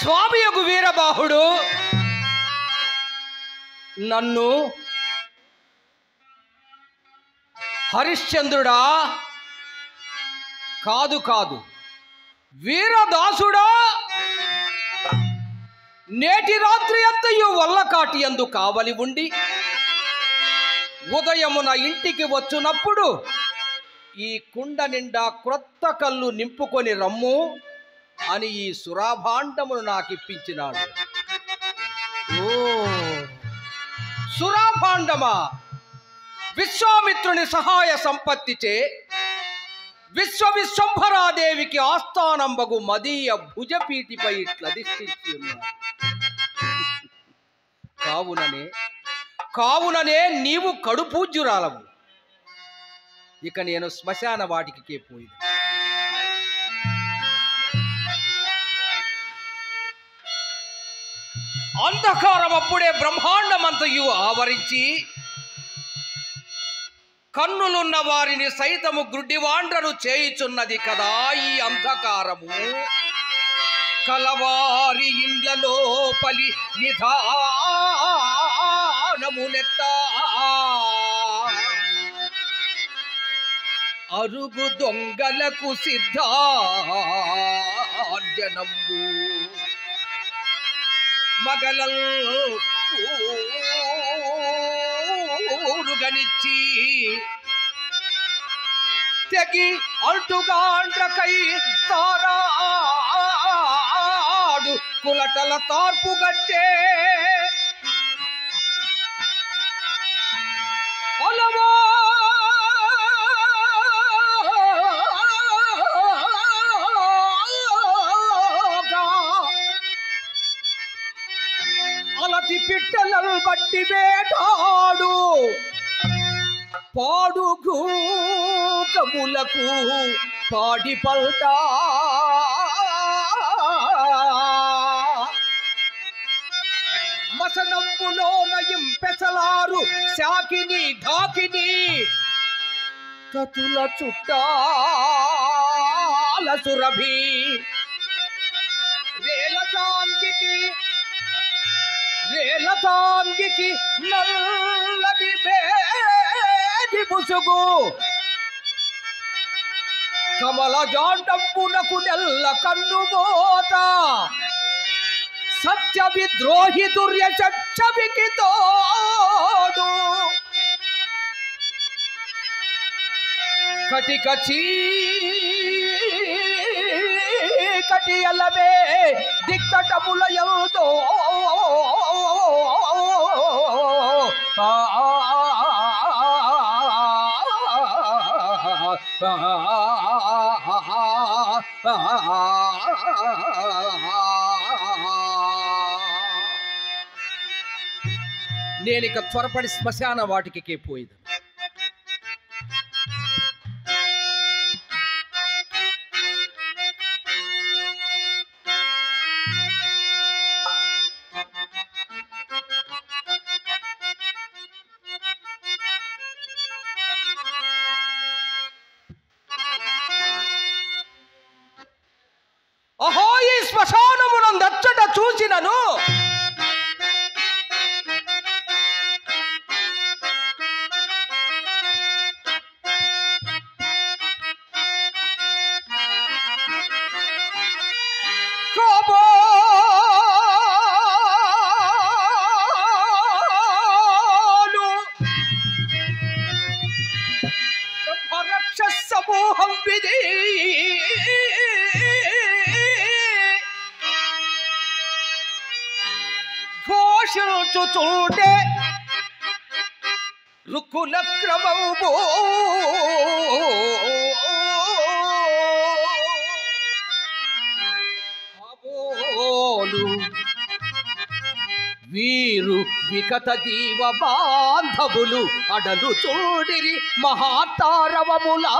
స్వామియగు వీరబాహుడు నన్ను హరిశ్చంద్రుడా కాదు కాదు వీరదాసుడా నేటి రాత్రి అంతయు వల్లకాటి యందు కావలి ఉండి ఉదయమున ఇంటికి వచ్చునప్పుడు ఈ కుండ నిండా క్రొత్త కళ్ళు నింపుకొని రమ్ము అని ఈ సురాభాండమును నాకిప్పించినాడు. ఓ సురాభాండమా, విశ్వామిత్రుని సహాయ సంపత్తిచే విశ్వవిశ్వంభరాదేవికి ఆస్థానంబగు మదీయ భుజపీఠిపై ఇట్లధిష్ఠించి ఉన్నాడు. కావుననే నీవు కడుపూజ్యురాలవు. ఇక నేను శ్మశాన వాటికి పోయి అంధకారం అప్పుడే బ్రహ్మాండమంతయు ఆవరించి కన్నులున్న వారిని సైతము గ్రుడ్డివాండ్రను చేయుచున్నది కదా ఈ అంధకారము. కలవారి ఇండ్ల లోపలి నిధానమునెత్త అరుగు దొంగలకు సిద్ధార్జనంబు మగలూరుగనిచ్చి తెగి అల్టుగాండ్రకై తారాడు కులటల తార్పుగట్టే ఒలవా అలతి పిట్టలల్ బట్టి వేటాడు పాడుగు కములకు పాడి పల్టా మసనంబులో నయింపెసలారు శాకిని ఢాకిని కతుల చుట్టాల సురభి రేలతాంగికి నల్లని బేడి ముసుగు కమల జాండంబునకు నెల్ల కన్నుమోత సత్య విద్రోహి దుర్య చచ్చవికి తోడు కటిక చీకటి అలమే దిక్కటములయంతో నేనిక త్వరపడి శ్మశాన వాటికి పోయేది. అహో ఈ శ్మశానమునందచ్చట చూసినను సమూహం విధి ఘోషించుచుండే రుకుల క్రమము వీరు వికత జీవ బాంధవులు అడలు చూడిరి మహాతారవములా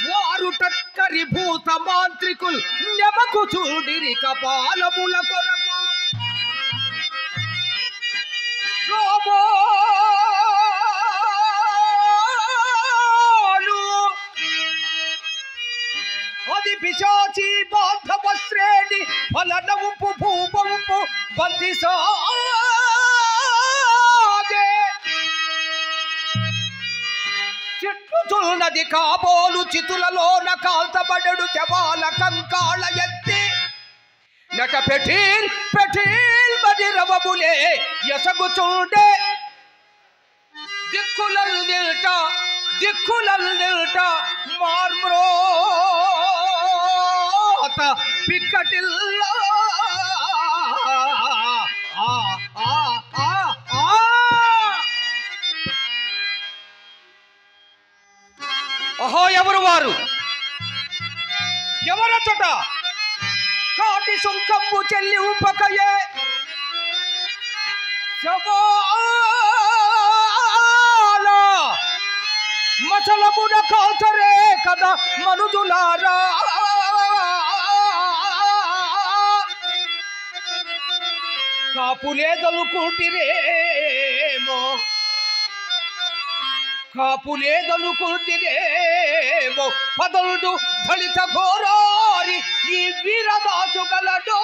వారు టక్కరి భూత మాంత్రికులు నెమకు చూడిరి కపాలముల కొరకు అది పిశాచి బాధవ శ్రేణి ఫలనముపు భూపంపు బంధిసాగే చిట్టుచున్నది కాబోలు చితులలోన కాల్తబడడు శవాల కంకాళ ఎత్తి నట పెఠీల్ పెఠీల్ మది రవములే ఎసగుచుండే దిక్కులల్నిల్ట మార్మ్రోత పిక్కటిల్ల అహో ఎవరు వారు ఎవరచట కాటి సుంకంబు చెల్లి ఉపకయే మచలమున కాల్చరే కదా మనుజులారా కాపులేదలుకుంటిరేమో పదలుడు దళిత ఘోరారి ఈ వీరదాసు గలడో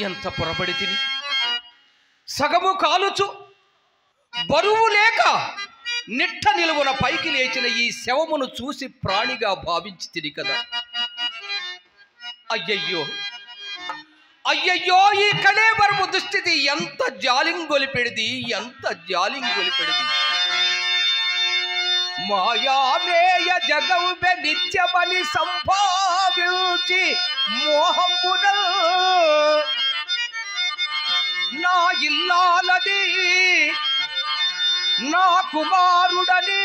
ఎంత పొరబడి తిని సగము కాలుచు బరువు లేక నిట్ట నిలువున పైకి లేచిన ఈ శవమును చూసి ప్రాణిగా భావించి తిని కదా. అయ్యయ్యో అయ్యయ్యో ఈ కళేబరము దుస్థితి ఎంత జాలింగొలిపెడిది, ఎంత జాలింగొలిపెడిది. మాయామేయ జగౌబె నిత్యమని సంభావించి మోహమున నా ఇల్లాలని నా కుమారుడని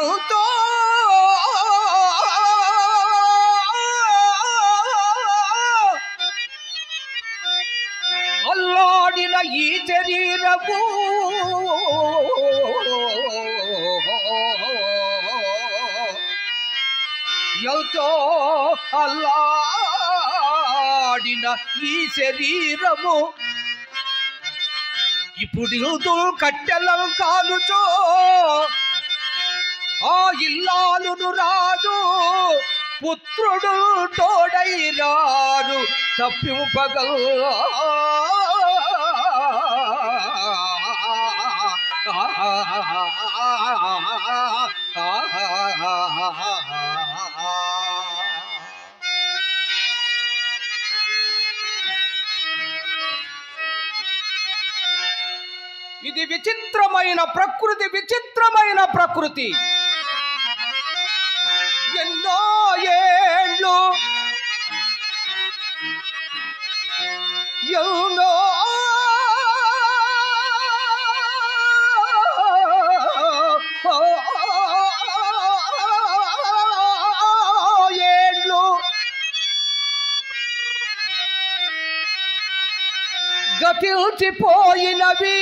ఎంతో అల్లాడిన ఈ శరీరము ఎంతో అల్లాడిన ఈ శరీరము ఇప్పుడు కట్టెలం కాలుచో ఆ ఇల్లాలును రాదు పుత్రుడు తోడై రారు తప్పింపగల ఇది విచిత్రమైన ప్రకృతి, విచిత్రమైన ప్రకృతి. ఎన్నో ఏళ్ళు ఎన్నో ఏళ్ళు గతించిపోయినవి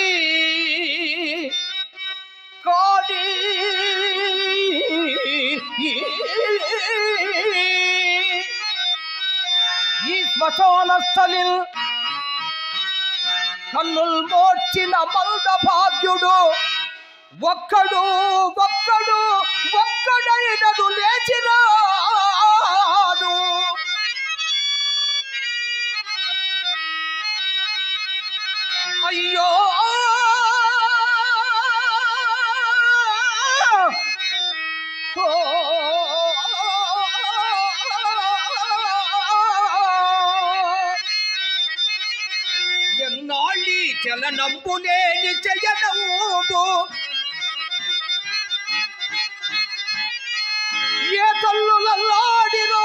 కాడి ఈ శ్మశాన స్థలిల్ కన్నుల్ మోర్చిన మంద భాగ్యుడు ఒక్కడు ఒక్కడు ఒక్కడైనడు లేచినాడు. అయ్యో ఎన్నాళ్ళి చలనంబునే నిశ్చయనంబు ఏ తల్లులల్లాడిరో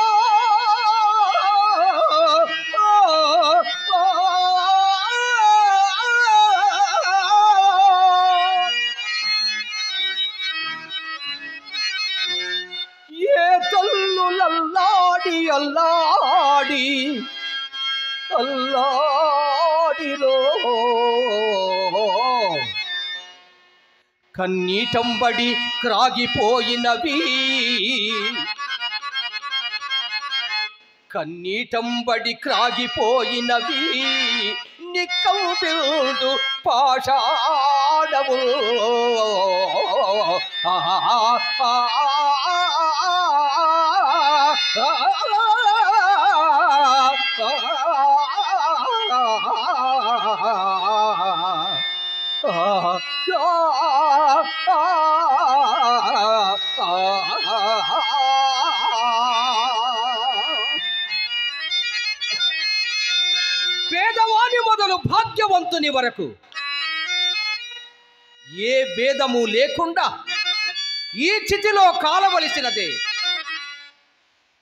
ఏ తల్లులల్లాడి అల్లాడి అల్లాడిలో కన్నీటంబడి క్రాగిపోయినవి కన్నీటంబడి క్రాగిపోయినవి నిక్కౌబిల్దు పాషాణము పేదవాని మొదలు భాగ్యవంతుని వరకు ఏ భేదము లేకుండా ఈ చితిలో కాలవలసినదే.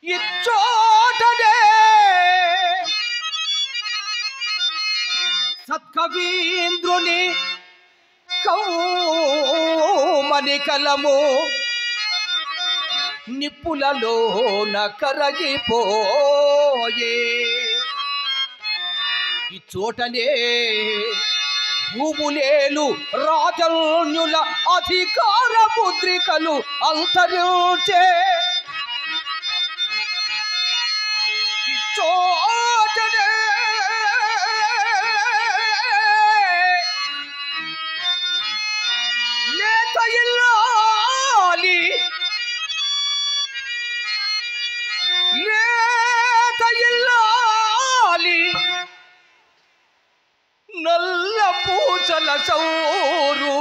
ఇచ్చోటనే సత్కవీంద్రుని కౌమని కలము నిప్పులలోన కరగిపోయే. ఈ చోటనే భూములేలు రాజన్యుల అధికార ముద్రికలు అంతరించే. ఈ చోటనే లేత ఇల్లాలి లేత ఇల్లాలి నల్ల పూసల సౌరు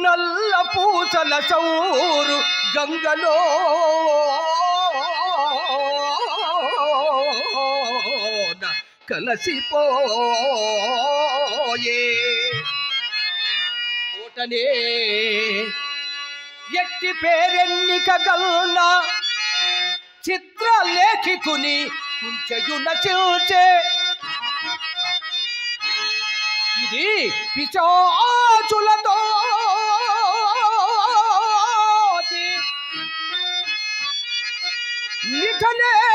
నల్ల పూసల సౌరు గంగలో కలసిపోయే. తోటనే ఎట్టి పేరెన్నిక గల్న చిత్రలేఖికుని కుంచెయున చిల్చే. ఇది పిశాచులతో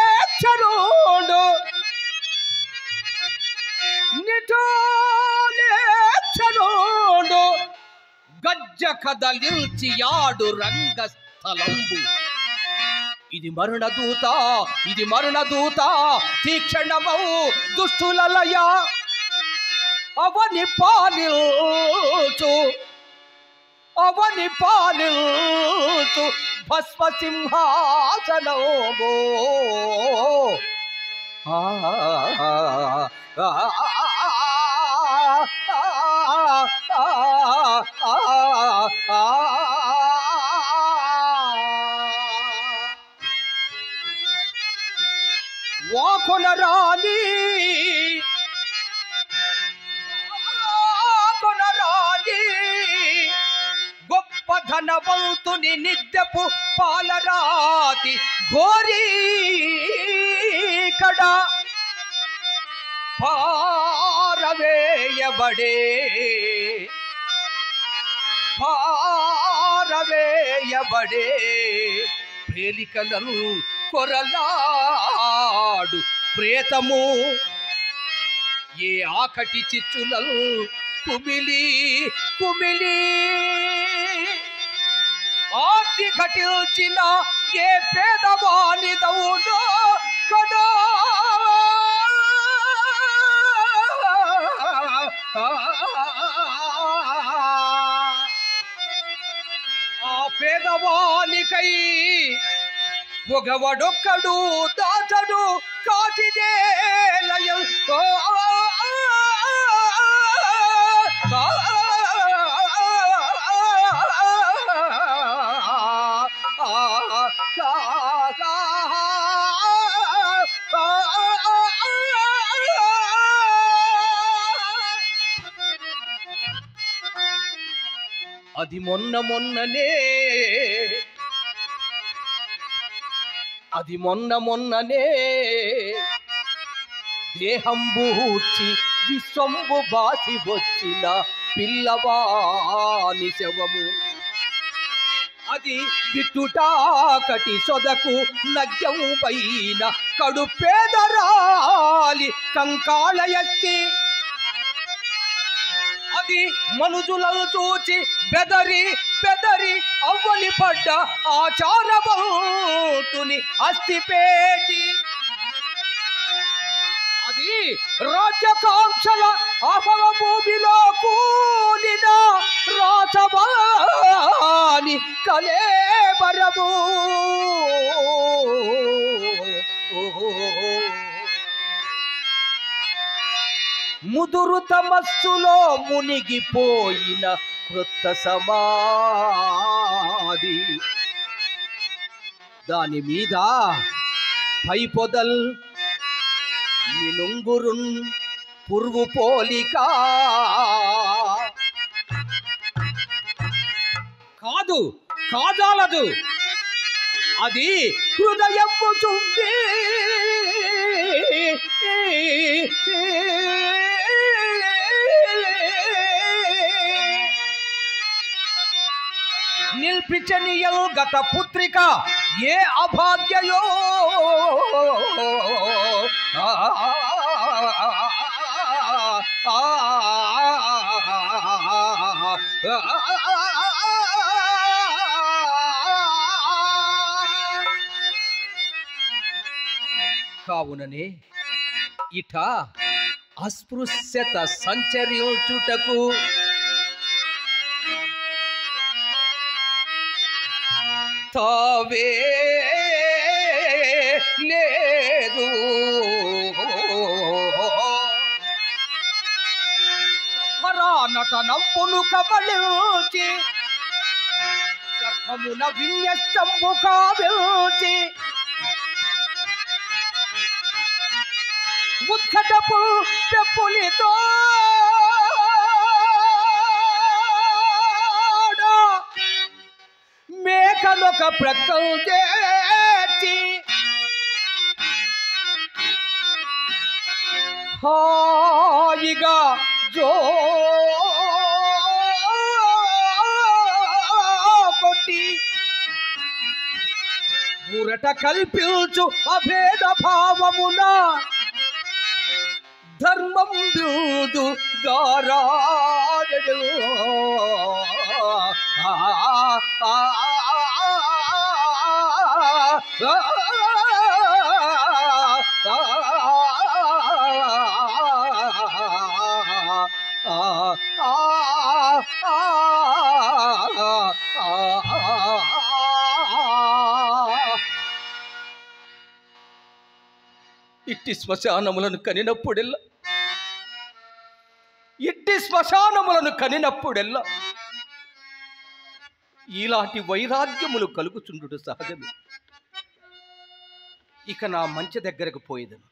నిఠలేక్షరుడు నిఠలేక్షరుడు గజ్జ కదలించి యాడు రంగస్థలంబు. ఇది మరణదూత ఇది మరణదూత తీక్షణమౌ దుష్టులలయ అవని పాలిల్చు భస్మ సింహాసనమో. వాకొనరాని గొప్ప ధనవంతుని నిద్యపు పాలరాతి ఘోరీ కడ పారవేయబడే ప్రేలికలను కొరలాడు ప్రేతము. ఏ ఆకటి చిచ్చులను కుమిలి ఆర్తి ఘటించిన ఏ పేదవాని దౌడో కదా. ఆ పేదవానికై ఒకవడొక్కడు దాతడు కాటినే లయం. అది మొన్ననే దేహంబూచి విశ్వంబు బాసి వచ్చిన పిల్లవాని శవము. అది బిట్టుటాకటి సొదకు నగ్యం పైన కడు పేదరాలి కంకాళ ఎత్తి అది మనుజులను చూచి బెదరి బెదరి అవ్వలి పడ్డ ఆచారవంతుని అస్థిపేటి. అది రాజ్యకాంక్షల అభవ భూమిలో కూలిన రాచవాని కలేబరము. ముదురు తమస్సులో మునిగిపోయిన కృత సమాధి. దాని మీద పై పొదల్ మినుంగురున్ పురుగు పోలిక. కాదు కాదాలదు, అది హృదయము చుండి నిల్పిచనియల్ గత పుత్రిక ఏ అభాగ్యయో. కావుననే ఇట అస్పృశ్యత సంచరించుటకు తావే లేదు. నటనంపును కబళించి గర్భమున విన్యస్తంబు కావించి ఉద్ఘటపు పెప్పులితో మేకలొక ప్రక్కం చేర్చి హాయిగా జో కొట్టి ఊరట కల్పించు అభేద భావమున ధర్మం బిందు గారాడు. ఇట్టి శ్మశానములను కనినప్పుడెల్లా ఇలాంటి వైరాగ్యములు కలుగుచుండుట సహజమే. ఇక నా మంచి దగ్గరకు పోయేదను.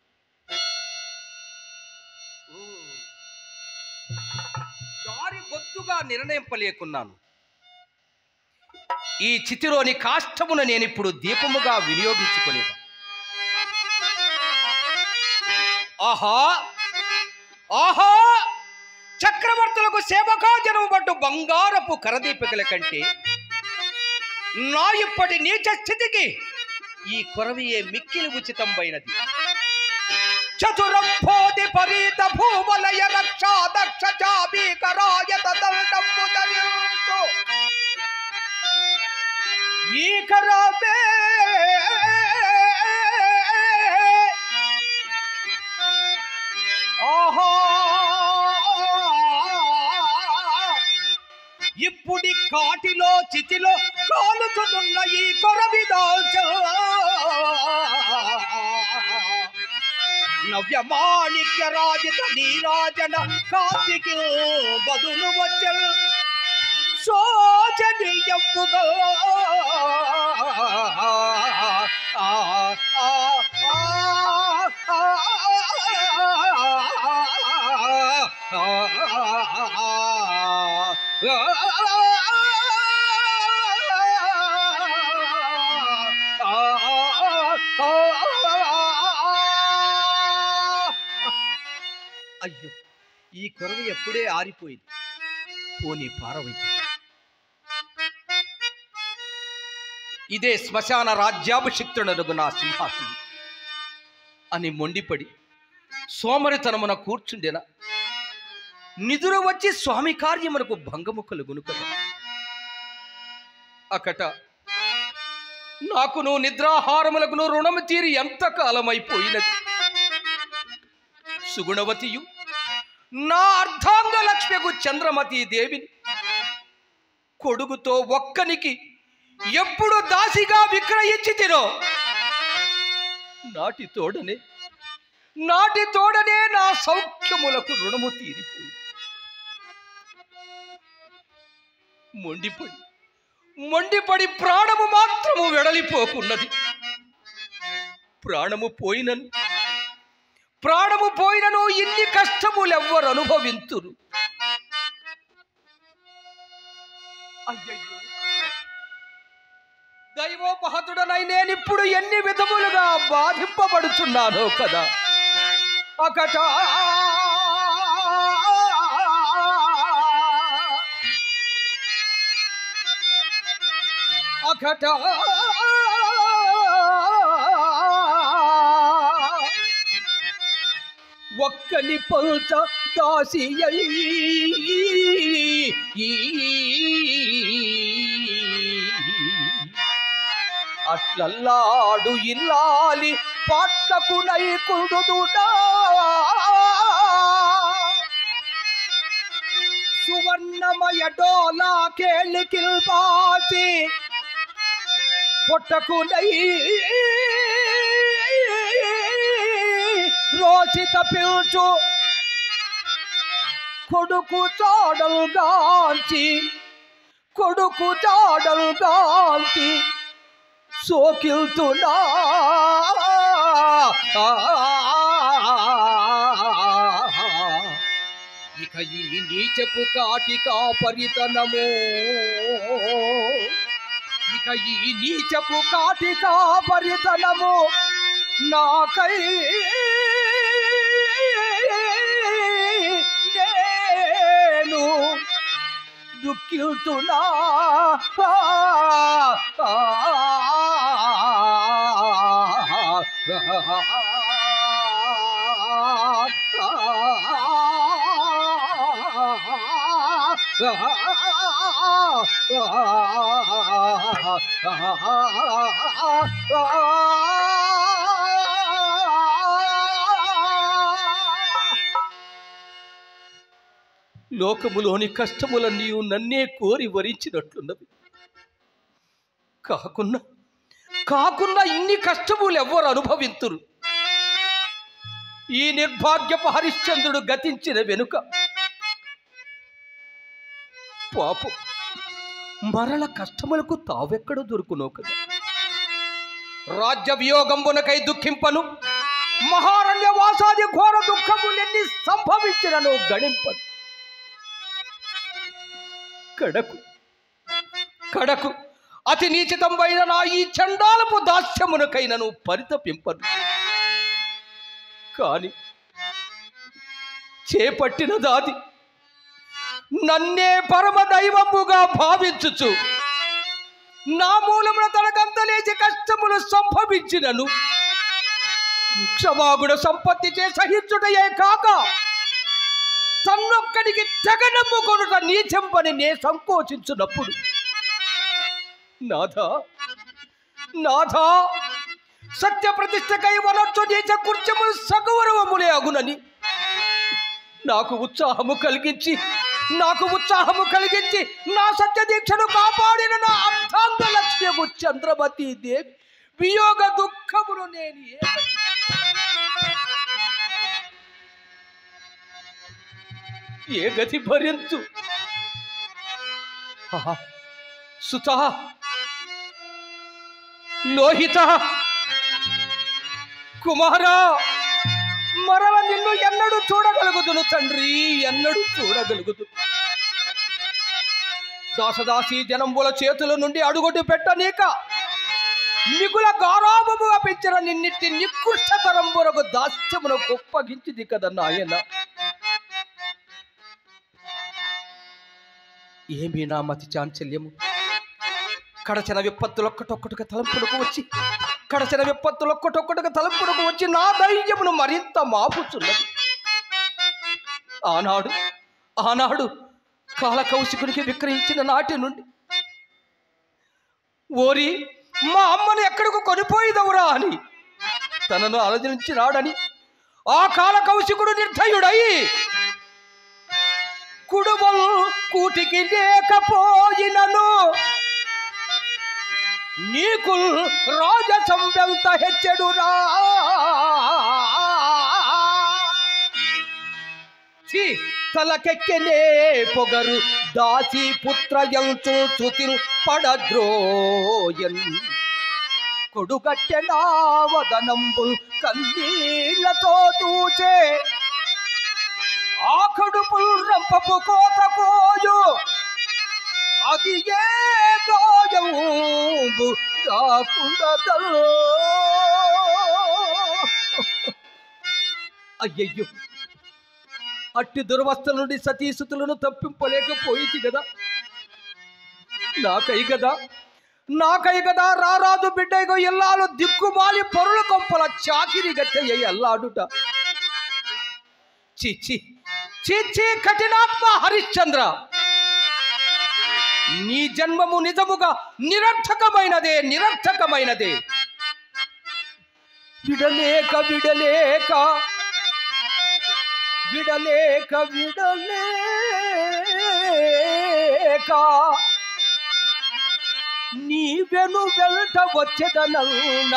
దారి బొత్తుగా నిర్ణయింపలేకున్నాను. ఈ చితిలోని కాష్టమును నేనిప్పుడు దీపముగా వినియోగించుకునేది. ఆహా ఆహా, చక్రవర్తులకు సేవకాజనము పట్టు బంగారపు కరదీపికల కంటే నా ఇప్పటి నీచ స్థితికి ఈ కొరవియే మిక్కిలి ఉచితంబైనది. చతురంభోది పరీత భూవలయ రక్షా దక్ష చాబీకరాయత దండము ధరించు ఈ కరవే ఆహా ఇప్పుడి కాటిలో చితిలో కాలుతున్న ఈ కొరవిదాల్చ నవ్యమాణిక్య రాజిత నీరాజన కాంతికి బదులు వచ్చల్ శోచనీయముగా అయ్యో, ఈ కొరవ ఎప్పుడే ఆరిపోయింది. పోనీ పారవైద్య, ఇదే శ్మశాన రాజ్యాభిషిక్తుడనగు నా సింహాసనం అని మొండిపడి సోమరితనమున కూర్చుండెనా? నిదుర వచ్చి స్వామి కార్యమునకు భంగము కలుగును కదా. అకట నాకును నిద్రాహారములకును రుణము తీరి ఎంత కాలమైపోయినది. సుగుణవతియు నా అర్ధాంగ లక్ష్మికు చంద్రమతి దేవిని కొడుకుతో ఒక్కనికి ఎప్పుడు దాసిగా విక్రయించి తినో నాటి తోడనే నా సౌఖ్యములకు రుణము తీరిపోయి మొండిపడి ప్రాణము మాత్రము వెడలిపోకున్నది. ప్రాణము పోయినను ఇన్ని కష్టములెవ్వరు అనుభవింతురు. అయ్యయ్యో, దైవోపహతుడనై నేనిప్పుడు ఎన్ని విధములుగా బాధింపబడుచున్నానో కదా. అకట ఒక్కని పంచ దాసి అట్లల్లాడు ఇల్లాలి పాట్లకు నైకుండుదుటా సువర్ణమయ డోలా కేళికిల్పాసి పొట్టకు నై రోచిత పిల్చు కొడుకు చాడల్ గాంచి సోకిల్తున్నా ఇక ఈ నీచపు కాటికా పరితనము నాకై నేను దుఃఖిల్తున్నా. లోకములోని కష్టములన్నీ నన్నే కోరి వరించినట్లున్నవి. కాకున్నా ఇన్ని కష్టములు ఎవ్వరు అనుభవింతురు. ఈ నిర్భాగ్యపు హరిశ్చంద్రుడు గతించిన వెనుక పాపం మరల కష్టములకు తావెక్కడ దొరుకునో కదా. రాజ్య వియోగంబునకై దుఃఖింపను, మహారణ్యవాసాది ఘోర దుఃఖములెన్ని సంభవించినను గణింపను. కడకు అతి నీచితంబైన నా ఈ చండాలపు దాస్యమునకైనను పరితపింపను. కాని చేపట్టిన దాది నన్నే పరమ దైవముగా భావించుచు నా మూలమున తనకంతలేచి కష్టములు సంభవించినను క్షమాగుణ సంపత్తి చే సహించుటయే కాక తన్నొక్కడికి తెగనమ్ముకొనుట నీచంపని నే సంకోచించున్నప్పుడు నాథా సత్య ప్రతిష్టకై వనర్చు నీచ కృత్యములు సగౌరవములే అగునని నాకు ఉత్సాహము కలిగించి నా సత్య దీక్షను కాపాడిన నా అర్థాంగ లక్ష్యము చంద్రమతి దేవి వియోగ దుఃఖమును నేను ఏ గతి భరించు. సుత లోహిత కుమారా, మరల నిన్ను ఎన్నడూ చూడగలుగుదును తండ్రి, ఎన్నడూ చూడగలుగుదు. దాసదాసి జనంబుల చేతుల నుండి అడుగొట్టు పెట్టనీక మిగుల గారాబముగా పెంచిన నిన్నిటి నికృష్టతరంబునకు దాస్యమును ఒప్పగించింది కదా నాయన. ఏమీ నా మతి చాంచల్యము. కడచిన విపత్తులొక్కటొక్కటిగా తలంపునకు వచ్చి నా ధైర్యమును మరింత మాపుచున్నది. ఆనాడు కాలకౌశికునికి విక్రయించిన నాటి నుండి ఓరి మా అమ్మను ఎక్కడికి కొనిపోయిదవురా అని తనను ఆలోచించినాడని ఆ కాలకౌశికుడు నిర్దయుడై కుడువల్ కూటికి లేకపోయినను నీకు రాజసం వెంత హెచ్చడురా తలకెక్కనే పొగరు దాసి పుత్రయంచు చుతిల్ పడద్రోయన్ కొడుగట్టెనా వదనంబుల్ కన్నీళ్లతో తూచే ఆ కడుపుల్ రంపపు కోత కోయు అది ఏ గాయంబు కాకుండదల్. అయ్యయ్యో, అట్టి దుర్వస్థల నుండి సతీసుతులను తప్పింపలేకపోయింది కదా. నాకై కదా రారాజు బిడ్డగా ఎల్లాలు దిక్కుమాలి పరుల కొంపల చాకిరి గట్టయ్య ఎల్లాడుట. చిచ్చి చిచ్చి కఠినాత్మ హరిశ్చంద్ర, నీ జన్మము నిజముగా నిరర్థకమైనదే. విడలేక విడలేక విడలేక విడలేక నీ వెను వెంట వచ్చెదనన్న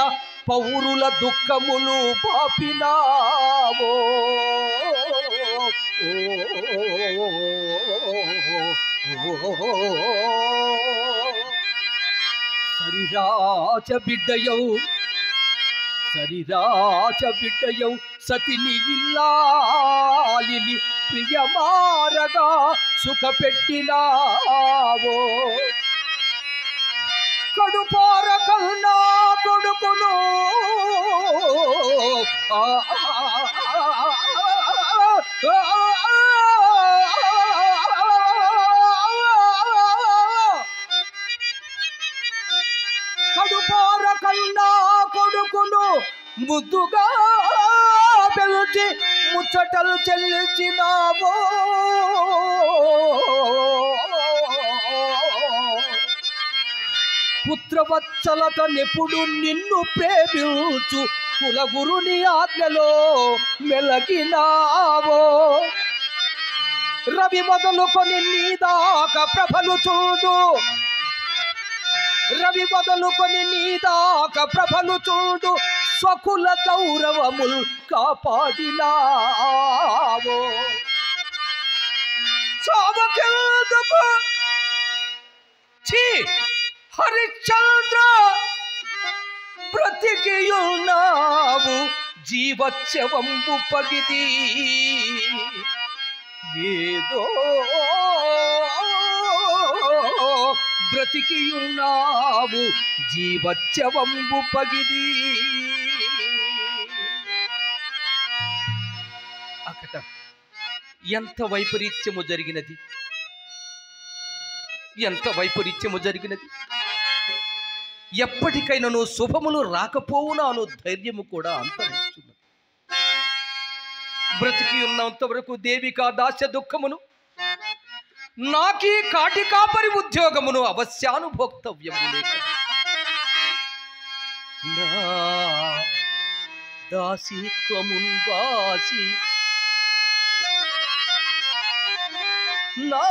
పౌరుల దుఃఖములు పాపినావో. సరిరాజ బిడ్డయౌ సతిని ఇల్లాలిని ప్రియమారగా సుఖపెట్టినావో. కడుపార కన్నా కొడుకును కడుపార కన్నా కొడుకును ముద్దుగా పెంచి ముచ్చటలు చెల్లించినావో. పుత్రవత్సలత నెప్పుడు నిన్ను ప్రేమించు కులగురుని ఆజ్ఞలో మెలగినావో. రవి మొదలుకొని నీదాక ప్రభలు చూడు, స్వకుల గౌరవముల్ కాపాడినావో. చావకెందుకు హరిశ్చంద్ర, బ్రతికియున్నావు జీవత్సవంబు పగిది. ఏదో బ్రతికియున్నావు జీవత్సవంబు పగిది. అకట ఎంత వైపరీత్యము జరిగినది. ఎప్పటికైనా శుభములు రాకపోవునాను ధైర్యము కూడా అంతరిస్తున్నది. బ్రతికి ఉన్నంత వరకు దేవికా దాస్య దుఃఖమును, నాకీ కాటి కాపరి ఉద్యోగమును అవశ్యానుభోక్తవ్యము లేక నా దాసీత్వమున్ వాసి నా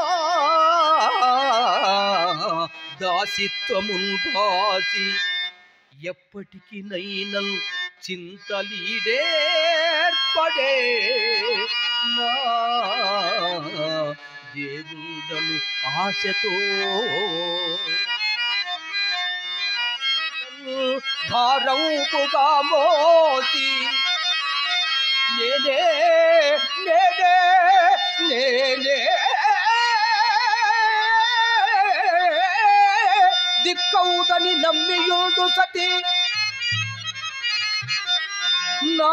దాసిత్వమున్ భాసి ఎప్పటికి నైనల్ చింతలీడేర్పడే నా దేవుడను ఆశతో భారముగా మోసి నేనే దిక్కౌదని నమ్మియుడు సతి నా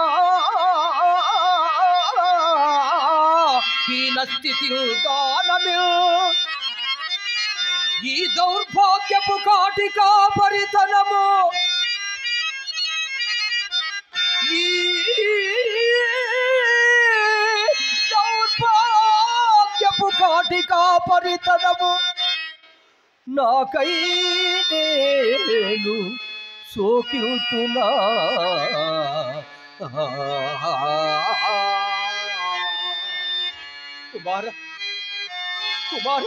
హీన స్థితి గానమే. ఈ దౌర్భాగ్యపు కాటికా పరితనము, ఈ దౌర్భాగ్యపు సాటి కాపరితనము నాకై నేను సోకితున్నా. కుమార కుమార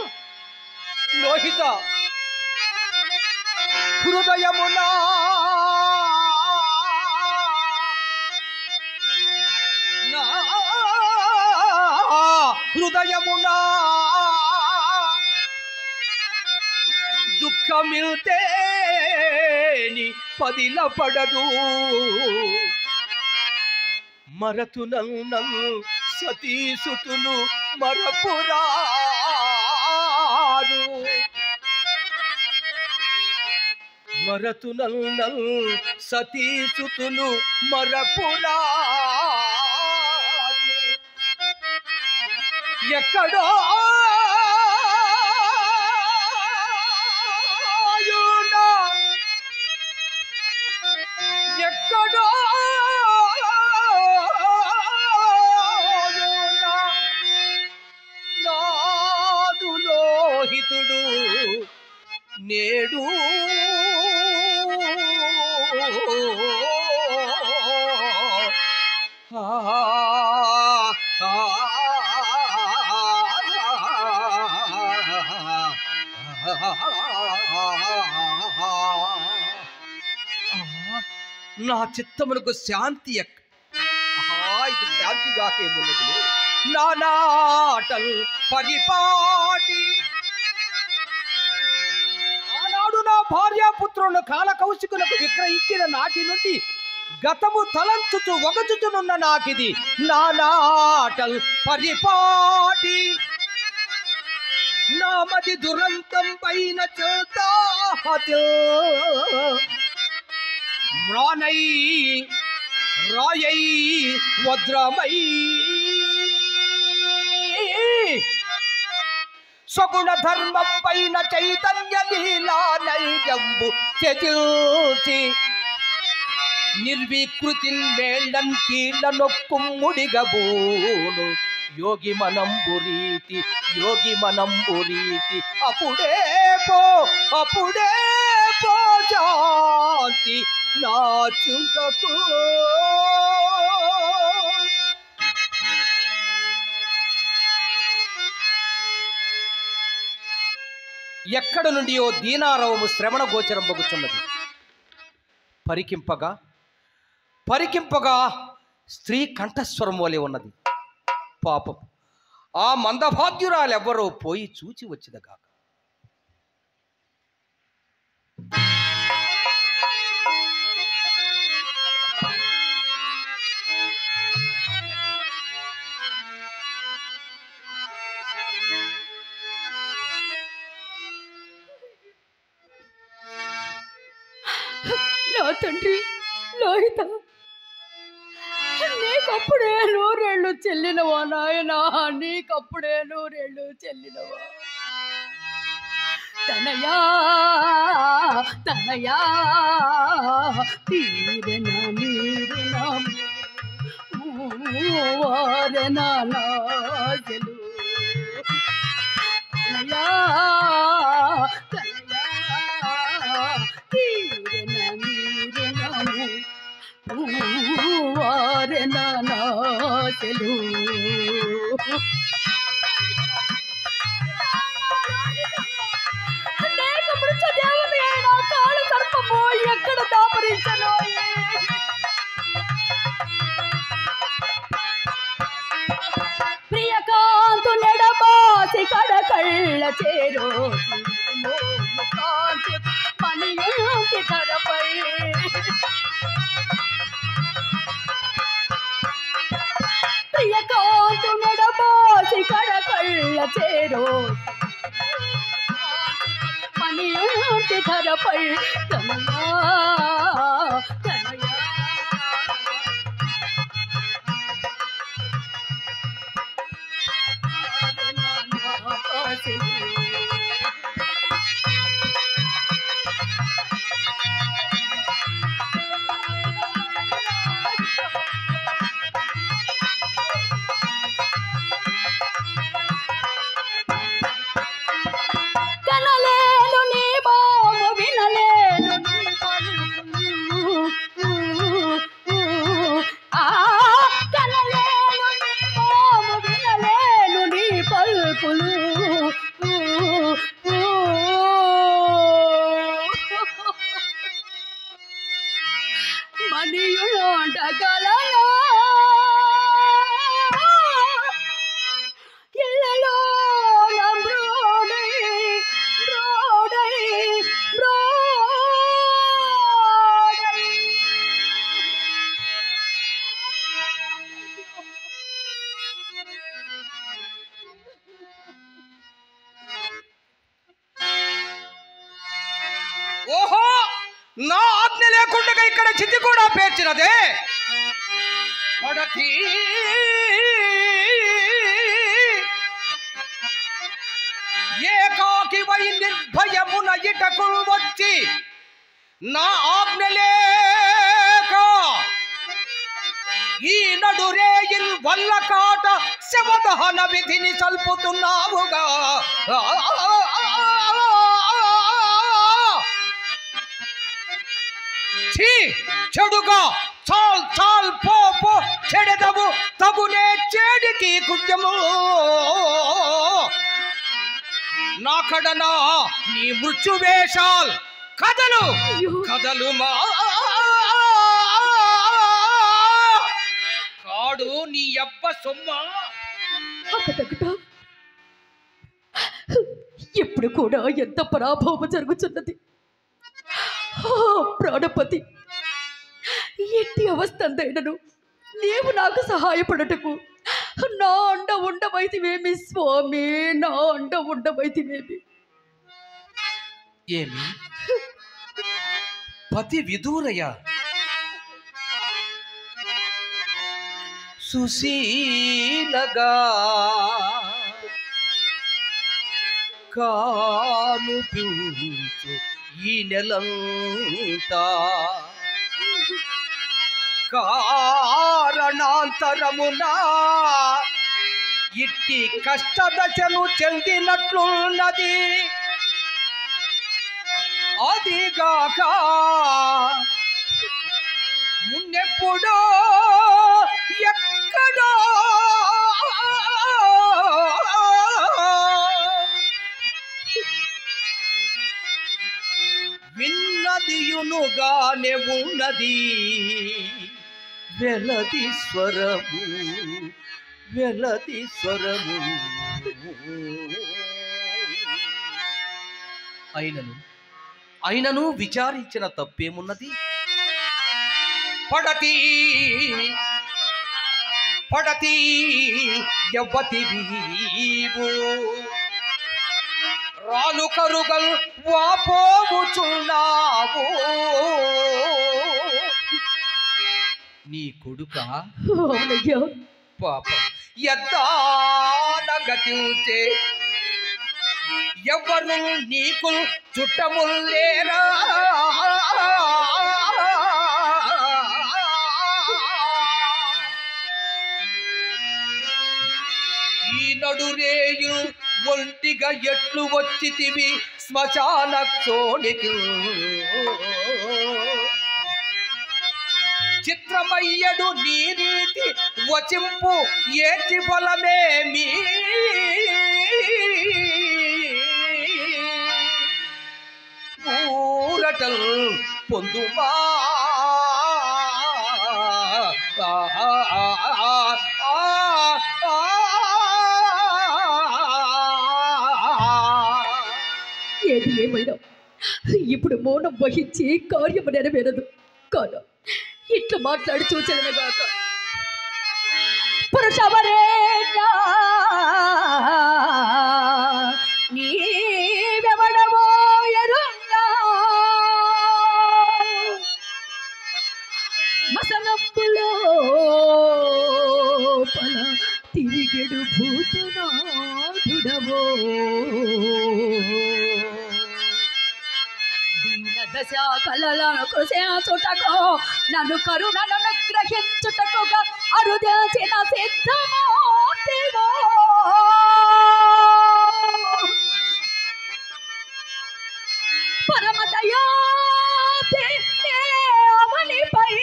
లోహిత హృదయమునా హృదయమునా దుఃఖమిల్తేని పదిల పడదు. మరతునల్ సతీసుతులు మరపురారు. మరతునల్ సతీసుతులు మరపురారు. ఎక్కడో ఎక్కడో నాదు లోహితుడు నేడు నా చిత్తమునకు శాంతి ఇది శాంతిగాకేమున్నది. నా నాటల్ పరిపాటి ఆనాడు నా భార్యాపుత్రులను కాలకౌశికులకు విక్రయించిన నాటి నుండి గతము తలంచుచు వగచుచునున్న నాకిది నా నాటల్ పరిపాటి. నామది దురంతం పైన చల్తా మ్రానై రాయై వజ్రమై సగుణ ధర్మం పైన చైతన్య లీలా నైజంబు చెల్చి నిర్వికృతి మేళన్ కీళ్ళ నొక్కుమ్ముడిగబోను. యోగి మనంబురీతి యోగి మనంబురీతి అప్పుడే పో శాంతి నా చింతకు. ఎక్కడ నుండి ఓ దీనారవము శ్రవణ గోచరం బొగుచున్నది. పరికింపగా స్త్రీ కంఠస్వరం వలె ఉన్నది. పాపం ఆ మందభాగ్యురాలెవ్వరో పోయి చూచి వచ్చిదగాక. నా తండ్రి లోహిత, నీకప్పుడే 100 ఏళ్ళు చెల్లినవా నాయనా? నీకప్పుడే 100 ఏళ్ళు చెల్లినవా? తనయా తనయా తీరెన నీరునా వారెన నాజలు. తనయా తనయా తీరెన నీరునాము వారెన నాజలు. ఎక్కడ దాపరించను? ప్రియకాంతు నెడబాసి కడకళ్ళ చేరో మణియుంటి ధరపై ప్రియకాంతు నెడబాసి కడకళ్ళ చేరో మణియుంటి ధరపై తనయా తనయా నా ఆజ్ఞ లేకుండా ఇక్కడ చితి కూడా పేర్చినదే. పడతి ఏకాకి వై నిర్భయమున ఇటకు వచ్చి నా ఆజ్ఞ లేక ఈ నడురేయిల్ వల్ల కాట శవదహన విధిని సల్పుతున్నావుగా. చెడుగా చాల్ చాల్ పో పో చెడదవు తగునే చెడికి కుజము నా కడనా నీ మృత్యు వేషాల్ కదలు కదలు మా కాడు నీ అబ్బ సొమ్మ. ఇప్పుడు కూడా ఎంత పరాభవం జరుగుతున్నది. ప్రాణపతి, ఎట్టి అవస్థందైనను నీవు నాకు సహాయపడటకు నా అండ ఉండవైతివేమి స్వామి, నా అండ ఉండవైతివేమి. ఏమి పతి విదూరయ సుశీలగా కానుపించు ఈ నెలంతా కారణాంతరమున ఇట్టి కష్టదశను చెందినట్లున్నది. అదిగాక మున్నెప్పుడో ఎక్కడో విన్నదియునుగానే ఉన్నది వెలది స్వరము వెలది స్వరము. అయినను విచారించిన తప్పేమున్నది. పడతి పడతి యవ్వతి వీవు రాను కరుగల్ వాపోముచున్నావు. నీ కొడుక పాప ఎద్దానగతించే ఎవరు నీకు చుట్టముల్లేరా. ఈ నడురేయు ఒంటిగా ఎట్లు వచ్చితివి శ్మశాన చోడికి. చిత్రమయ్యడు నీ రీతి వచింపు ఏటి ఫలమేమి. ఊరటల్ పొందుమా ఏది ఏమైనా ఇప్పుడు మౌనం వహించి కార్యము నెరవేరదు. కాదు ఇట్లా మాట్లాడి చూచదనగాక. పురుషవరేణ్యా నీవెవడవో ఎరుంగా మసనప్పులో పల తిరిగెడు భూతనాథుడవో. దశ కళలను కృషించుటకు నన్ను కరుణను గ్రహించుటకుగా అరుదించిన సిద్ధమూర్తివో. పరమదయాతి అవనిపై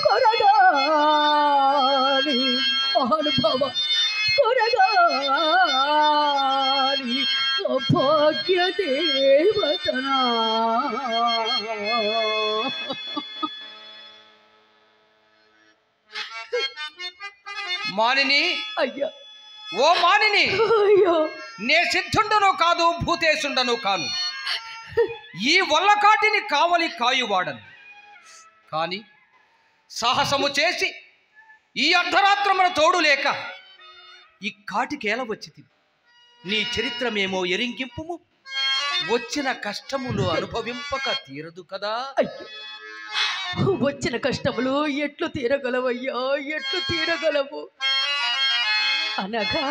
కొరగాని అనుభవ కొరగాని భాగ్య దేవతనా. మానిని అయ్యా, ఓ మానిని, అయ్యో నే సిద్ధుండను కాదు భూతేశుండను కాను. ఈ వల్లకాటిని కావలి కాయువాడను. కాని సాహసము చేసి ఈ అర్ధరాత్రమున తోడు లేక ఈ కాటికేల వచ్చితివి. నీ చరిత్రమేమో ఎరింగింపుము. వచ్చిన కష్టములు అనుభవింపక తీరదు కదా. అయ్యో, వచ్చిన కష్టములు ఎట్లు తీరగలవయ్యా, ఎట్లు తీరగలవు? అనగా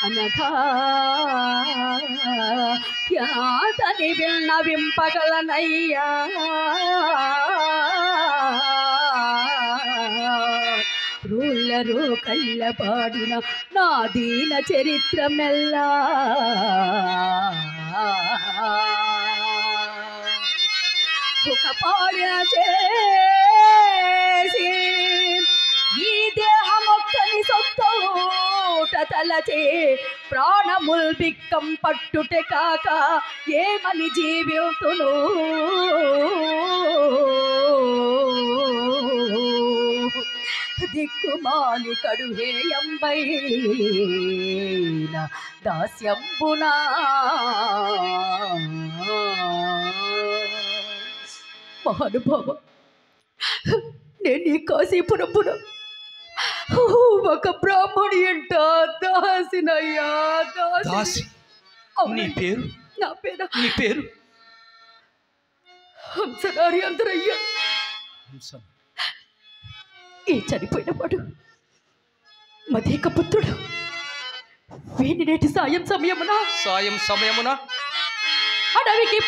అనగా యాతని విన్నవింపగలనయ్యా, రూళ్ళరు కళ్ళపాడిన నా దీన చరిత్రమెల్లా ఒక పాడిన చేసి ఈ దేహమొక్కని సొంతూట తలచే ప్రాణముల్ బిక్కం పట్టుటే కాక ఏమని జీవితును? దిక్కుమాలి కడుహేయంబైన దాస్యంబునా మహానుభావ, నేను ఈ కాశీపురపున ఒక బ్రాహ్మణి అంట దాసినయ్యా, దాసి. నీ పేరు? నా పేరు నీ పేరు? హంసనారి అందరయ్యా. హంసం. ఈ చనిపోయినవాడు మధేక పుత్రుడు. వీని నేటి సాయం సమయమున అడవికి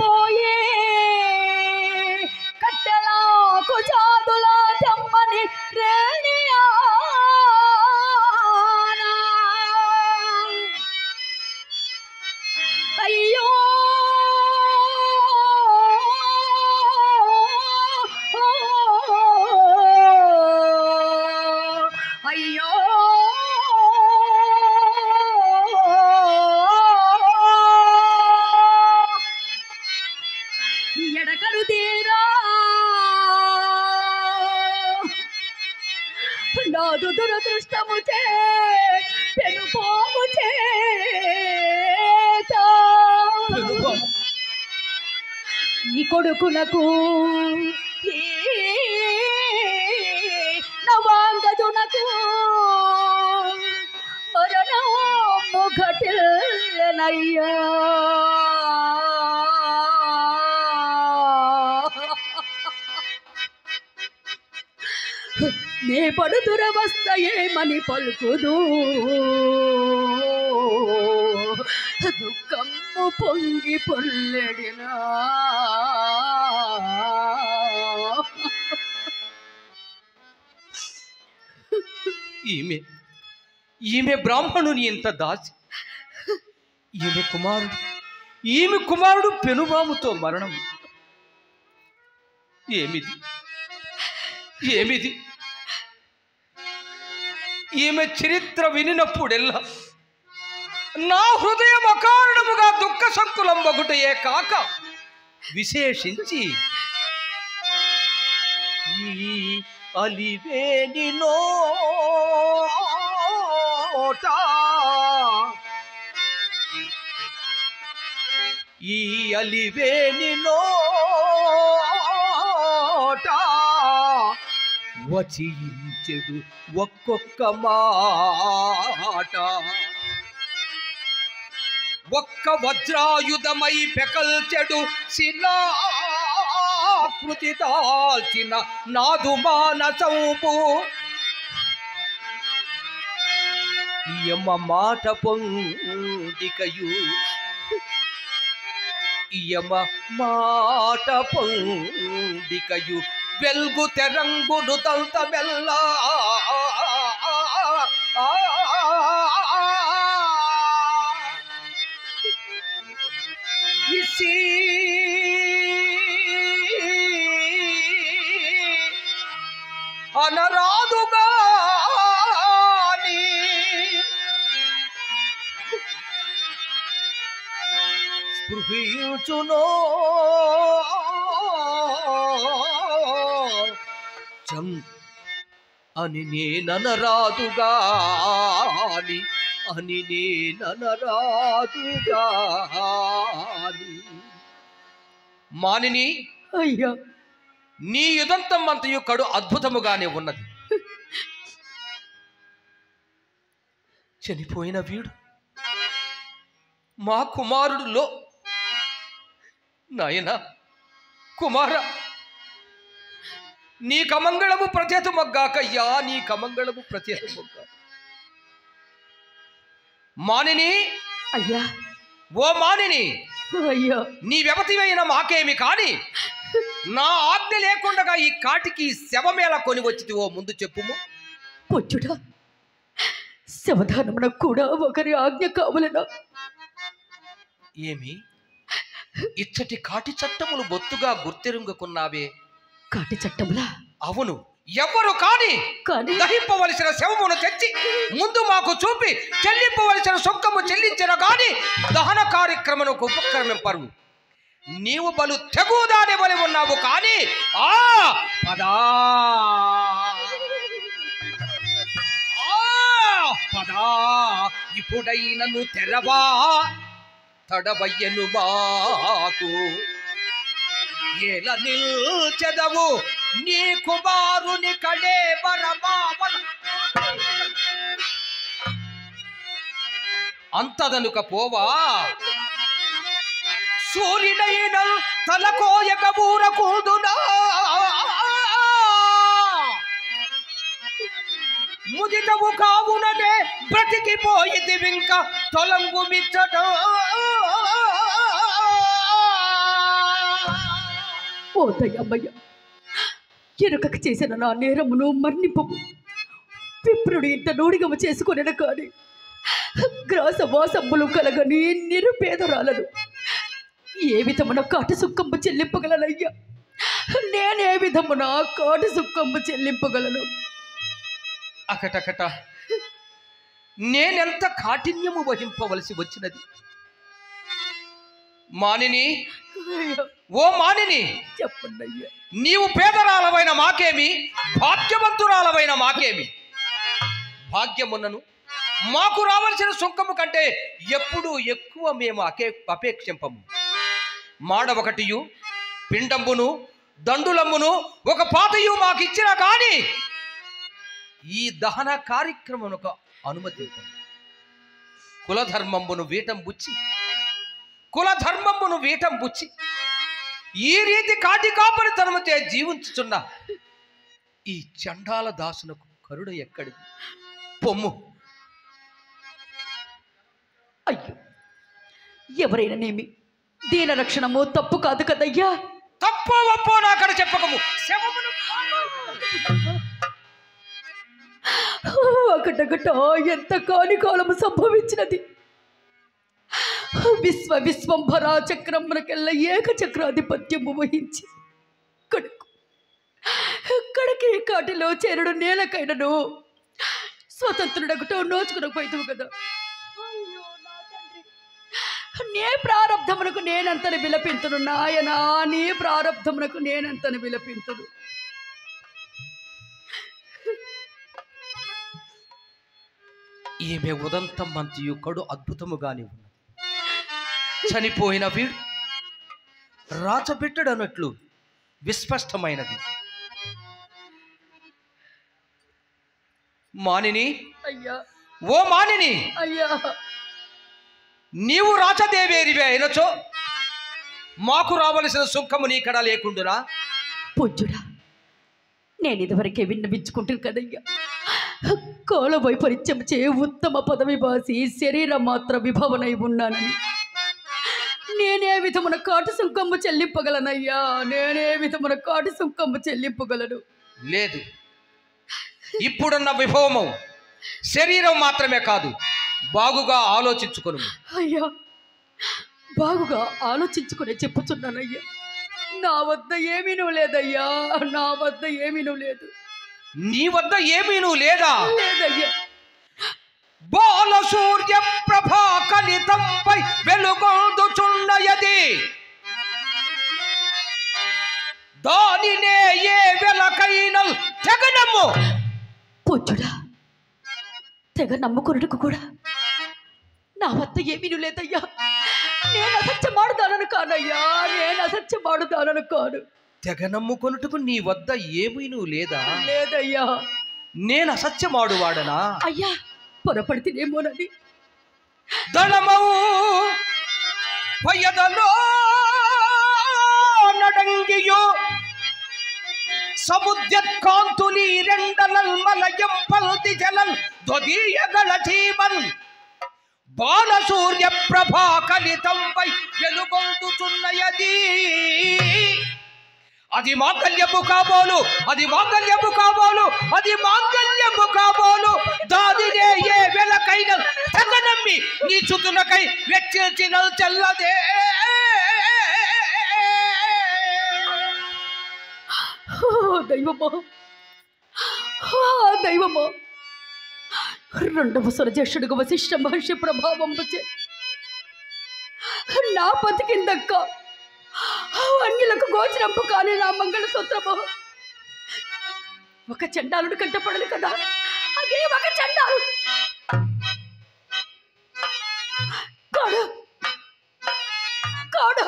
పోయే కట్టెలకు జాదుల తెమ్మని రేణియా అయ్యో అయ్యో ఎడకరు తీరా నాదు దురదృష్టము చే పెనుపోము చేత ఈ కొడుకునకు ఈ నవాంగజునకు మరణము ఘటిల్లెనయ్యా. నే పడు దురవస్థ ఏమని పలుకుదు, దుఃఖము పొంగి పొల్లెడినా. ఈమె బ్రాహ్మణుని ఎంత దాసి. ఈమె కుమారుడు పెనుబాముతో మరణం. ఏమిది? ఈమె చరిత్ర వినినప్పుడెల్లా నా హృదయం అకారణముగా దుఃఖ సంకులం ఒకటయే కాక విశేషించి ఈ అలివేని నోట వచించెడు ఒక్కొక్క మాట, ఒక్క వజ్రాయుధమై పెకల్చెడు శిలాకృతి దాల్చిన నాదు మానసంపు. యమ మాట పొందికయు వెల్గు తెరంగుడు దంత మెల్లా ఇసి అనరాదుగాని స్పృహించునో చం అని నేననరాదుగాని అని నేననరాదుగా. మానిని, అయ్యా నీ యుదంతం అంతయు కడు అద్భుతముగానే ఉన్నది. చనిపోయిన వీడు మా కుమారుడులో. నాయనా కుమార, నీ కమంగళము ప్రచేతమొగ్గాకయ్యా, నీ కమంగళము ప్రచేతమొగ్గా. మానిని, అయ్యా ఓ మానిని, అయ్యా నీ వ్యవతివైన మాకేమి కాని నా ఆజ్ఞ లేకుండా ఈ కాటికి శవమేళ కొని వచ్చింది. ఓ ముందు చెప్పుము. పొచ్చుడా, శవధానమునకు కూడా ఒకరి ఆజ్ఞ కావలనా? ఏమి ఇచ్చటి కాటి చట్టములు బొత్తుగా గుర్తెరుంగుకున్నావే? కాటి చట్టములా? అవును. ఎవరు కాని దహింపవలసిన శవమును తెచ్చి ముందు మాకు చూపి చెల్లింపవలసిన సొక్కము చెల్లించిన గాని దహన కార్యక్రమమునకు ఉపక్రమింపరు. నీవు బలు తెగుదాని వలి ఉన్నావు కానీ పదా పదా ఇప్పుడైనను తెరవా తడవయ్యను మాకు. ఏల నిల్చెదవు నీ కుమారుని కళేబరమావన అంతదనుక పోవా. సూర్యుడైన తలకోయక ఊరకూదునా ముదితవు కావుననే బ్రతికిపోయిది వింక తొలంగు మిచ్చట. ఓ దయ్యమ్మయ్య, ఎరుకకు చేసిన నా నేరమును మన్నింపము. విప్రుడు ఇంత నూడిగము చేసుకునేన కాని గ్రాసవాసములు కలగని నిరుపేదరాలను ఏ విధమున కాటి సుక్కమ్మ చెల్లింపగలనయ్యా? నేనే విధమున కాటి సుక్కమ్మ చెల్లింపగలను? అకటకట నేనెంత కాఠిన్యము వహింపవలసి వచ్చినది. మానిని, ఓ మానిని, చెప్పండి అయ్యా. నీవు పేదరాలవైన మాకేమి, భాగ్యవంతురాలవైన మాకేమి? భాగ్యమున్నను మాకు రావలసిన సుంకము కంటే ఎప్పుడూ ఎక్కువ మేము అపేక్షింపము. మాడ ఒకటియు పిండంబును దండులమ్మును ఒక పాతయు మాకు ఇచ్చినా కానీ ఈ దహన కార్యక్రమమునకు అనుమతి. కులధర్మంబును వీటం బుచ్చి ఈ రీతి కాటి కాపరితనముచే జీవించుచున్న ఈ చండాల దాసునకు కరుణ ఎక్కడిది? పొమ్ము. అయ్యో, ఎవరైనా నేమి దీన రక్షణము తప్పు కాదు కదయ్యా. తప్పో ఒప్పో నాకడ చెప్పకము. ఒకటొకట ఎంత కాని కాలము సంభవించినది. విశ్వంభరా చక్రమునకెల్ల ఏక చక్రాధిపత్యము వహించి కడకి కాటిలో చేరుడు నేలకైనను స్వతంత్రుడొకటో నోచుకునకపోయితావు కదా. నీ ప్రారంధమునకు నేనంతని విలపింతును నాయనా, నీ ప్రారంధమునకు నేనంతని విలపింతును. ఈమె ఉదంతం మంతియు కడు అద్భుతముగానే ఉన్నది. చనిపోయిన వీడు రాచబిడ్డడన్నట్లు విస్పష్టమైనది. మానిని, అయ్యా, ఓ మానిని, అయ్యా, నీవు రాచదేవేరివే అయినచో మాకు రావలసిన సుంకము నీకడ లేకుండునా? పూజ్యుడా, నేను ఇదివరకే విన్నవించుకుంటాను కదయ్యా. కాల వైపరీత్యం చే ఉత్తమ పదవి బాసి శరీరం మాత్ర విభవనై ఉన్నానని నేనే విధమున కాటు సుంకమ్మ చెల్లింపగలనయ్యా? నేనే విధమున కాటు సుంకమ్మ చెల్లింపగలను? లేదు. ఇప్పుడున్న విభవము శరీరం మాత్రమే కాదు, బాగుగా ఆలోచించుకొను. అయ్యా, బాగుగా ఆలోచించుకునే చెప్పుచున్నానయ్యా. నా వద్ద ఏమీనూ లేదయ్యా, నా వద్ద ఏమీనూ లేదు. నీ వద్ద ఏమీనూ లేదా? లేదయ్యా. బాల సూర్య ప్రభా కలితంపై వెలుగొందుచున్నయది, దానినే ఏ వెలకైనల్ తెగనమ్ము. పూజ్యుడా, తెగ నమ్ముకున్నట్టుకు కూడా నా వద్ద ఏమీ లేదయ్యా. నేను అసత్యమాడుదానను కానయ్యా, నేను అసత్యమాడుదానను కాను. తెగ నమ్ముకొనుటకు నీ వద్ద ఏమీ లేదా? లేదయ్యా. నేను అసత్యమాడువాడనా? అయ్యా, పొరపడితేనేమోనని. దళమవు పయ్యదలో నడంగియో సముద్యత్కాంతుని రెండలల్ మలయం పల్తి జలల్ ధ్వదీయగళ జీవన్ బాలసూర్య ప్రభా కలితంపై వెలుగొందుచున్నయది. అది మాంగల్యము కాబోలు, అది మాంగల్యము కాబోలు, అది మాంగల్యము కాబోలు. దానినే ఏ వెలకైన తెగ నమ్మి నీ చుతునకై వెచ్చించిన చెల్లదే. దైవమా, దైవమా, రెండవ సురజేషుడుగా వశిష్ఠ మహర్షి ప్రభావం నా బతికిందక్క. అన్యులకు గోచరంపు కానీ నా మంగళసూత్రము ఒక చండాలుడు కంటపడదు కదా. అదే ఒక చండాలుడు కాడు, కాడు.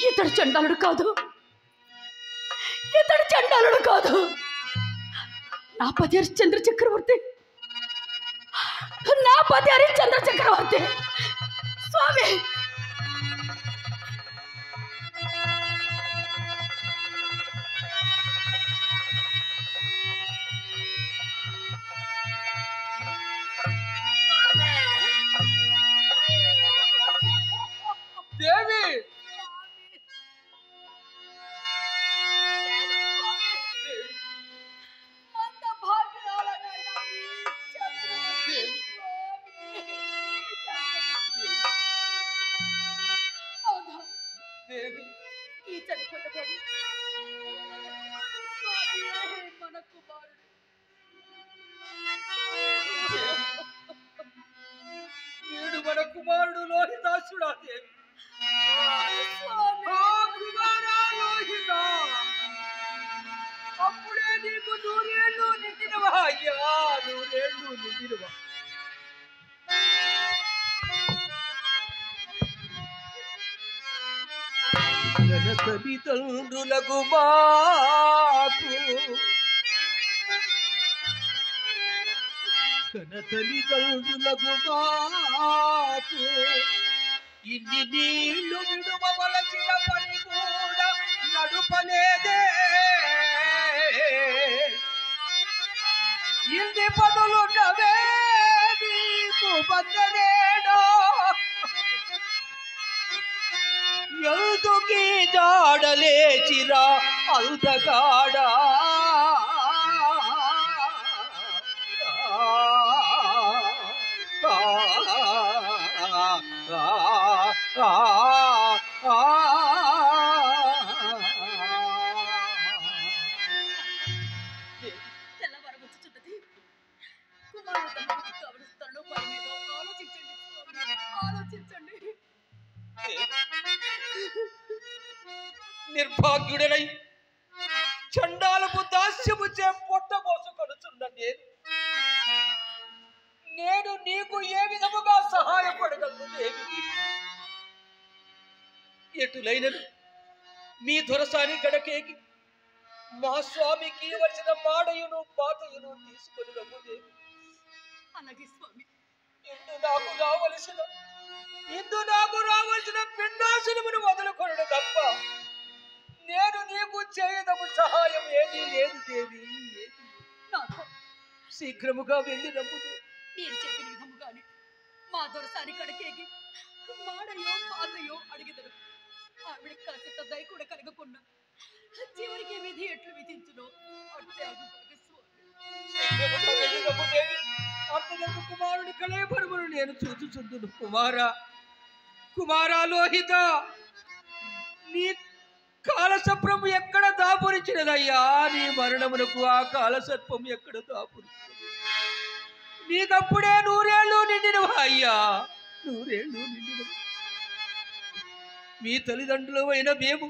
ఇతడు చండాలుడు కాదు, ఇతడు చండాలుడు కాదు. నా పతి హరిశ్చంద్ర చక్రవర్తి, నా పతి హరిశ్చంద్ర చక్రవర్తి. స్వామి, దేవి ఈ చనిపోయినవాడు మన కుమారుడు. వీడు మన కుమారుడు లోహితాసుడా దేవి. లోహిత, అప్పుడే నీకు 100 ఏళ్ళు నిండినవా? అయ్యా, 100 ఏళ్ళు నిండినవా? తల్లిదండ్రులకు మాకు కన తల్లిదండ్రులకు మాకు ఇన్ని నీళ్లు విడువవలసిన పని కూడా నడుపలేదే. ఇన్ని పనులు నవే నీకు బందరేడో. ఎందుకీ జాడలేచిరా అంతగాడా? తెల్లవారవచ్చుచున్నది. కుమారుడు తనకు కావలసిన పని మీద ఆలోచించండి స్వామి, ఆలోచించండి. నిర్భాగ్యుడనై చండాలపు దాస్యము చే పొట్ట మోసుకొనుచున్న నేను నీకు ఏ విధముగా సహాయపడగలను దేవి? ఎటులైనను మీ దొరసాని గడకేకి మా స్వామికి వచ్చిన మాడయును పాతయును తీసుకొని రమ్ము దేవి. అలాగే స్వామి. ఇందు నాకు రావలసిన పిండాసనమును వదులుకొనడు తప్ప నేను నీకు చేయదము సహాయం ఏదీ లేదు దేవి. శీఘ్రముగా వెళ్ళి నమ్ముదు. మీరు చెప్పిన విధముగానే మా దొరసారి కడకేగి మాడయో పాతయో అడిగిదరు. ఆవిడ కాసిత దయ కూడా కలగకుండా చివరికి విధి ఎట్లు విధించునో అట్టే అడుగు స్వామి. అంతకు కుమారుని కళేపరమును నేను చూచుచుందును. కుమారా లోహిత, నీ కాలసర్పము ఎక్కడ దాపురించినదయ్యా? నీ మరణమునకు ఆ కాలసర్పం ఎక్కడ దాపురించినది? నీకప్పుడే 100 ఏళ్ళు నిండినవా అయ్యా? 100 ఏళ్ళు నిండినవా? మీ తల్లిదండ్రులు అయిన మేము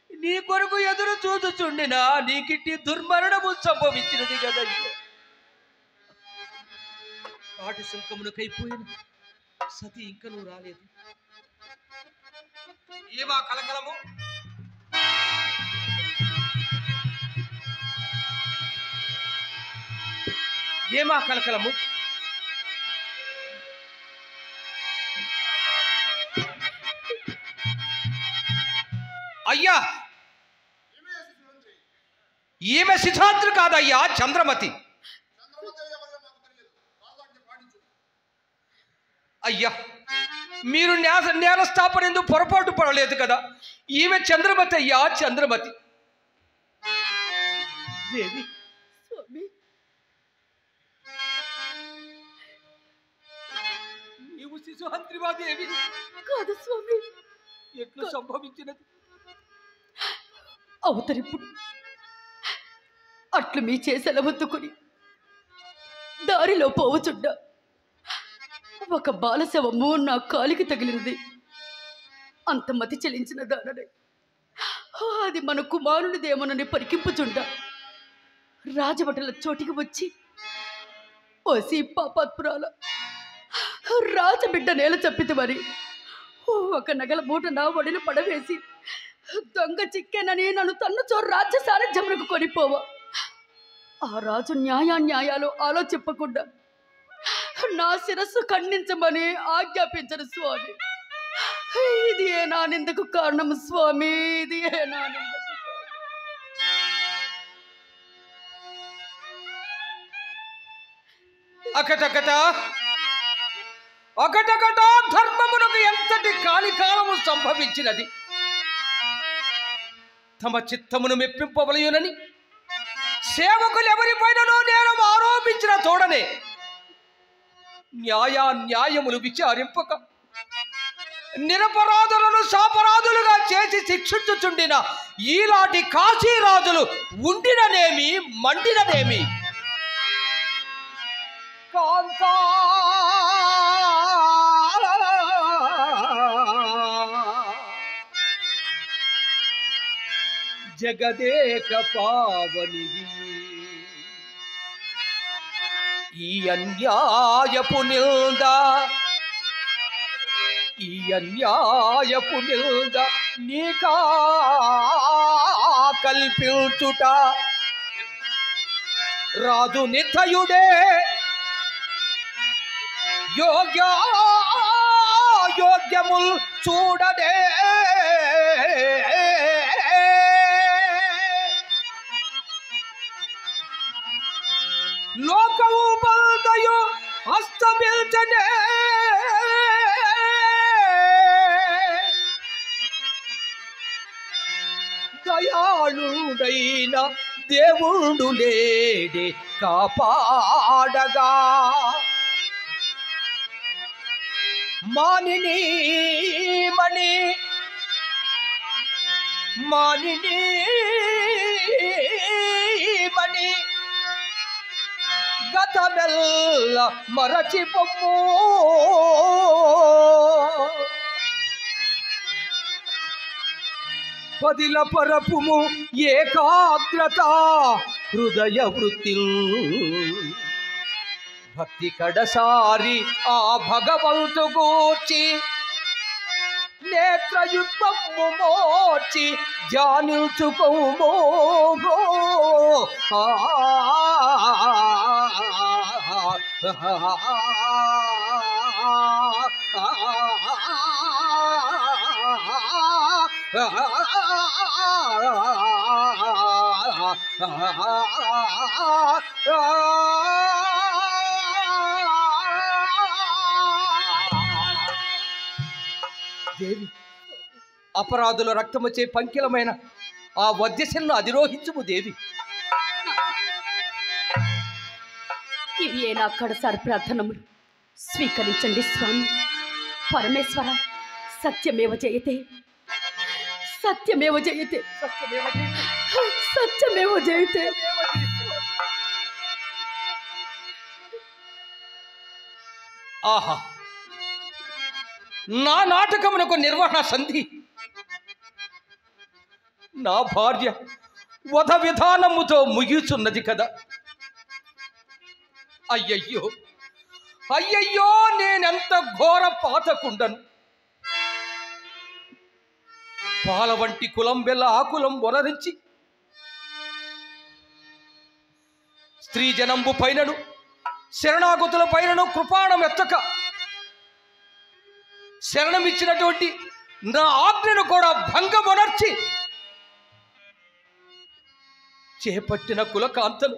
నీ కొరకు ఎదురు చూచుచుండినా నీకిట్టి దుర్మరణము సంభవించినది కదయ్యా. కాటి శంఖమునకైపోయిన సతి ఇంకనూ రాలేదు. ఏమా కలకలము? ఏమా కలకలము? అయ్యా, ఈమె సిద్ధాంతులు కాదయ్యా, చంద్రమతి. అయ్యా, మీరు నేరస్థాపన ఎందుకు పొరపాటు పడలేదు కదా? ఈమె చంద్రమతి అయ్యా, చంద్రమతి. దేవి, స్వామి, నీవు శిశుహంత్రివా దేవి? కాదు స్వామి. ఎట్లు సంభవించినది? అవతరిప్పుడు అట్లు మీ చేసెలవత్తుకుని దారిలో పోవచుండా ఒక బాలశవము నా కాలికి తగిలినది. అంత మతి చెలించిన దాననే అది మన కుమారునిదేమోనని పరికింపుచుండా రాజభటుల చోటికి వచ్చి, ఓసి పాపాత్పురాల, రాజబిడ్డ నేల చప్పితే మరి ఒక నగల మూట నా ఒడిన పడవేసి దొంగ చిక్కేనని నన్ను తన్నుచో రాజ్య సారథ్యమునకు కొనిపోవా. ఆ రాజు న్యాయాలు ఆలోచింపకుండా నా శిరస్సు ఖండించమని ఆజ్ఞాపించరు స్వామి. ఇది ఏ నా నిందకు కారణము స్వామి, ఇది ఏ నా నిందకు. అకటకట ఒకటొకట ధర్మమునకు ఎంతటి కాలికాలము సంభవించినది. తమ చిత్తమును మెప్పింపవలయునని సేవకులు ఎవరిపైనను నేరం ఆరోపించిన తోడనే న్యాయములు విచారింపక నిరపరాధులను సాపరాధులుగా చేసి శిక్షించుచుండిన ఈలాంటి కాశీరాజులు ఉండిననేమి మండిననేమి. కాంతా జగదేక పావనివి, ఈ అన్యాయపు నింద నీకా కల్పించుట రాజు నిత్యుడే యోగ్యముల్ చూడడే. లోకము బల్దయు హస్తమిల్చనే, దయాళుడైన దేవుడు లేడే కాపాడగా. మానిని మణి గతమెల్ల మరచిపొమ్ము, పదిల పరపుము ఏకాగ్రత హృదయ వృత్తి. భక్తి కడసారి ఆ భగవంతు గూర్చి నేత్రయుగ్మము మోర్చి జానిల్చుకోమో. దేవి, అపరాధుల రక్తముచే పంకిలమైన ఆ వద్యశలను అధిరోహించుము దేవి. ఇవి ఏ నా కడసారి ప్రార్థనములు స్వీకరించండి స్వామి. పరమేశ్వర, సత్యమేవ జయతే, సత్యమేవ జయతే, సత్యమేవ జయతే. ఆహా, నా నాటకమునకు నిర్వహణ సంధి. నా భార్య వధ విధానముతో ముగిచున్నది కదా. అయ్యయ్యో, అయ్యయ్యో, నేనెంత ఘోర పాతకుండను. పాల వంటి కులం బెల్ల ఆకులం వనరించి స్త్రీ జనంబు పైనను శరణాగతుల పైనను కృపాణం ఎత్తక శరణమిచ్చినటువంటి నా ఆజ్ఞను కూడా భంగమొనర్చి చేపట్టిన కులకాంతను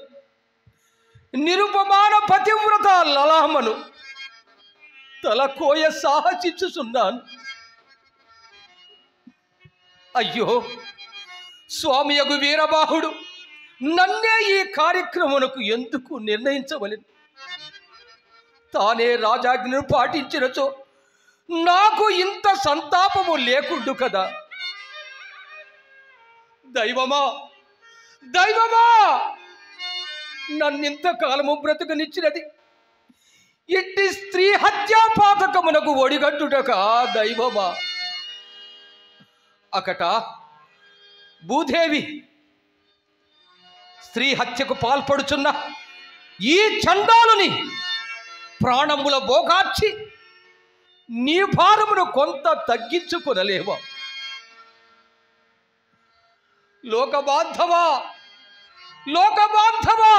నిరుపమాన పతివ్రత లలామను తలకోయ సాహసించుచున్నాను. అయ్యో, స్వామియగు వీరబాహుడు నన్నే ఈ కార్యక్రమమునకు ఎందుకు నిర్ణయించవలెను? తానే రాజాజ్ఞను పాటించినచో నాకు ఇంత సంతాపము లేకుండు కదా. దైవమా, దైవమా, నన్నింతకాలము బ్రతుకనిచ్చినది ఇట్టి స్త్రీ హత్యాపాతకమునకు ఒడిగట్టుటక దైవమా. అకట భూదేవి స్త్రీ హత్యకు పాల్పడుచున్న ఈ చండాలుని ప్రాణముల బోగార్చి నీ భారమును కొంత తగ్గించుకొనలేవా? లోకబాంధవా, లోకబాంధవా,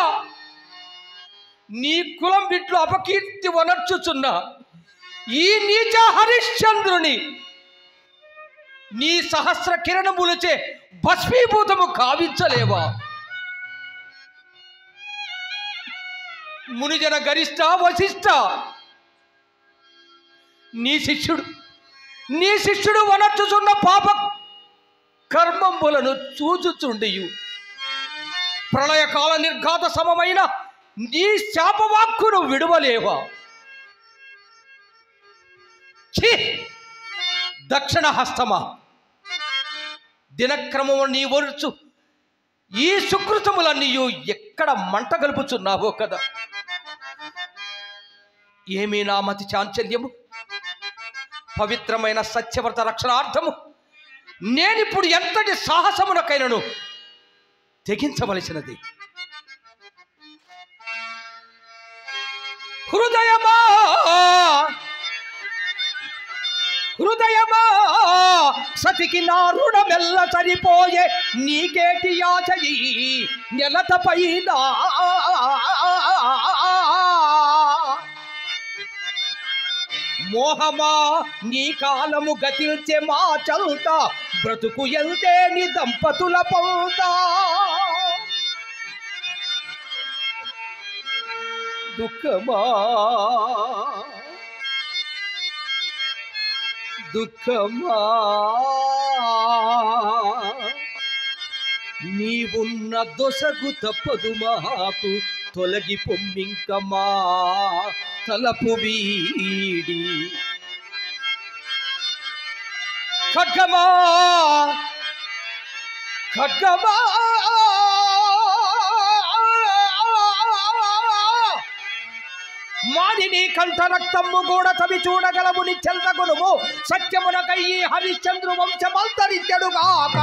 నీ కులం బిడ్లు అపకీర్తి వనర్చుచున్న ఈ నీచ హరిశ్చంద్రుని నీ సహస్ర కిరణములచే భస్మీభూతము కావించలేవా? మునిజన గరిష్ట వశిష్ట, నీ శిష్యుడు వనర్చుచున్న పాప కర్మములను చూచుచుండియు ప్రళయకాల నిర్ఘాత సమమైన నీ శాపవాక్కును విడువలేవా? ఛీ, దక్షిణ హస్తమా, దినక్రమము నీ వరుచు ఈ సుకృతములన్నీయు ఎక్కడ మంట గలుపుచున్నావో కదా. ఏమీ నా మతి చాంచల్యము, పవిత్రమైన సత్యవ్రత రక్షణార్థము నేనిప్పుడు ఎంతటి సాహసమునకైనను తెగించవలసినది. హృదయమా, హృదయమా, సతికి నా రుణమెల్ల సరిపోయే నీకేటి యాచయి నెలతపైన. మోహమా, నీ కాలము గతిల్చే మా చల్త బ్రతుకు ఎల్తే నీ దంపతుల పంత. దుఃఖమా, దుఃఖమా, నీవున్న దొసగు తప్పదు మాకు తొలగి పొమ్మింకమా తలపు వీడి. ఖడ్గమా, ఖడ్గమా, మానిని కంఠ రక్తము కూడా తవి చూడగలము నిశ్చల్తగునుము. సత్యమునకయ్యి హరిశ్చంద్రు వంశమంతరించెడుగాక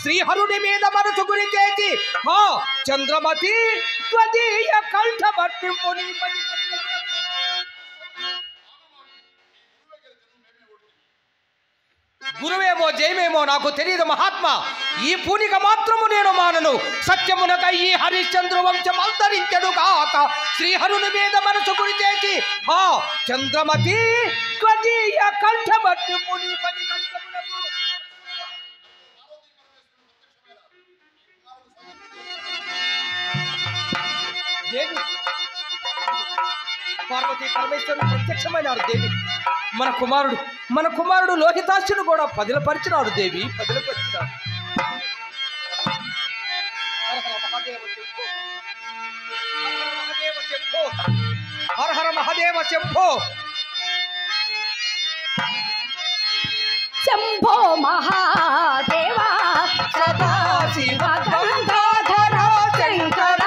శ్రీహరుని మీద మనసు గురి చేసి హా చంద్రమతి త్వదీయ కంఠమర్తింపు నీ పది. గురువేమో జయమేమో నాకు తెలియదు మహాత్మా. ఈ పూనిక మాత్రము నేను మానను. సత్యమునకయ్యి హరిశ్చంద్రు వంశం అంతరించెడుగాక శ్రీహరుని మీద మనసు గురి చేసి హా చంద్రమతి త్వదీయ కంఠమర్తింపు నీ పది కంఠములకు. దేవి పార్వతీ పరమేశ్వరుడు ప్రత్యక్షమైనారు. దేవి, మన కుమారుడు లోహితాక్షును కూడా పదిలపరిచినాడు. దేవి, పదిలపరిచినాడు. హర హర మహాదేవ శంభో. శంభో మహాదేవా సదా శివ గంగాధర శంకర.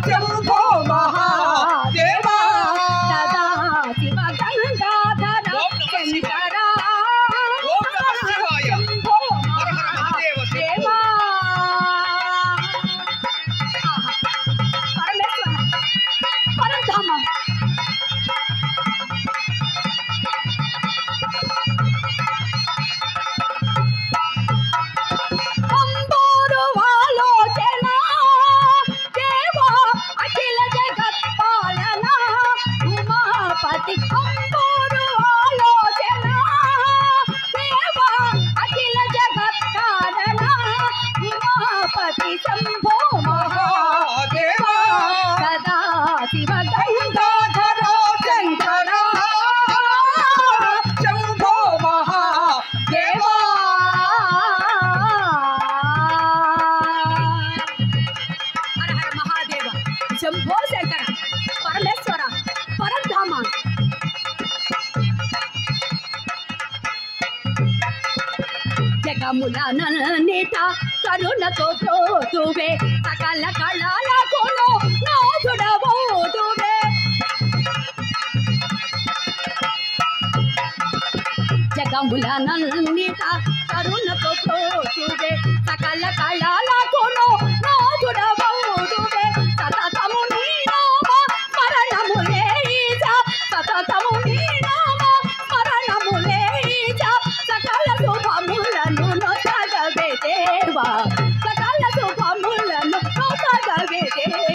శంభో మహాదేవా సదా శివ గంగాధర శంకర. శంభో మహాదేవా. పరమేశ్వర, పరధామ, శంభో శంకర పరమేశ్వర పరంధామ జగముల నన్నిట కరుణతో ప్రోతువే సకల కళాలకును నాథుడవోదువే జగముల నన్నిట కరుణతో ప్రోతువే సకల కళాలకును నాథుడవోదువే సతతము నీ నామ స్మరణములే ఈశా సతతము నీ నామ స్మరణములే ఈశా సకల శుభములను నొసగవే దేవా సకల శుభములను నొసగవే దేవా